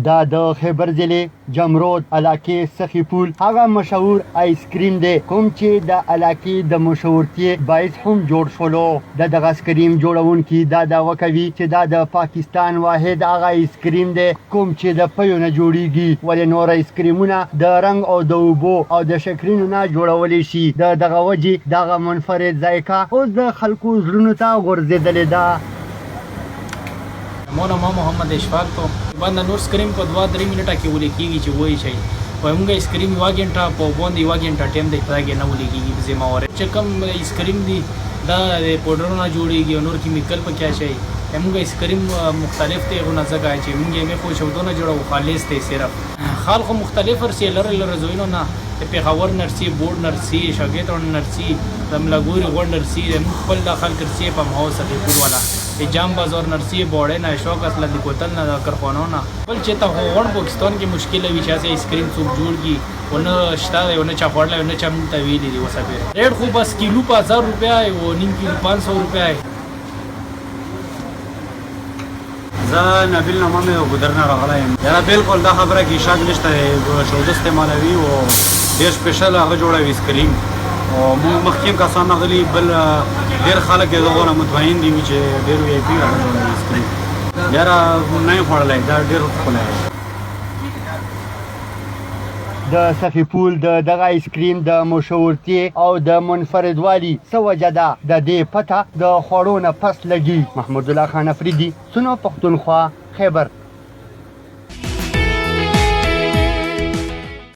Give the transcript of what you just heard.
دا د خیبر ضلع جمرود علاقې سخي پول هغه مشهور آیس کریم دی کوم چې د علاقې د مشهورتۍ باعث هم جوړ شولو. د دغه آیس کریم جوړونکي دا دعوه کوي چې دا د پاکستان واحد هغه آیس کریم دی کوم چې د پیو نه جوړیږي، ولې نور آیس کریمونه د رنګ او د اوبو او د شکرینو نه جوړولی شي. د دغه وجې دغه منفرد ذایقه اوس د خلکو زړونو ته غورځېدلې ده. مولانا محمد اشفاق تو باندې نور سکریم په 2-3 منټه کې ولې کېږي چې وایي شي وای موږ اسکریم یو غنټه په باندې یو غنټه ټیم دی پرګه نه ولې کېږي زما وره چې کوم اسکریم دی دا پودرونه نه جوړیږي نور کیمیکل په کیا شي موږ اسکریم مختلف ته غو نه ځای چې موږ یې خو شودونه جوړو خالص ته صرف خلق مختلف ورسېلر زوینو نه پیښور نرسي بورډ نرسي شاګردان نرسي دملګوري غوړ نرسي خپل داخل کرسي په ماوس کې پور والا جام بازار نرسي بوړې نه شوق اصل د کوتل نه کارخانو نه بل چې ته غوړ پاکستان کې مشکل وي چې اسکریم څوک جوړږي ونه شته ونه چا خورل ونه چا مونږ ته ویلي دي وسه ریټ خو بس کیلو په 1000 روپیا او نیم کیلو 500 روپیا. زه نبیل نامه مې ګودرنه راغلی یم. یاره بالکل دا خبره کې شک نشته شوده استعمالوي او ډېر سپیشل هغه جوړوي اسکریم او موږ مخکې هم کسان راغلي بل ډېر خلک یې دغه نه مطمئن دي چې ډېر وی آی پي هغه جوړوي اسکریم. یاره نه یې خوړلی دا ډېر ښکلی دی. د سخي پول د دغه آیس کریم د مشهورتۍ او د منفردوالي څه وجه ده د دې پته د خوړو نه پس لګي. محمود الله خان افریدي، سنو پښتونخوا، خیبر.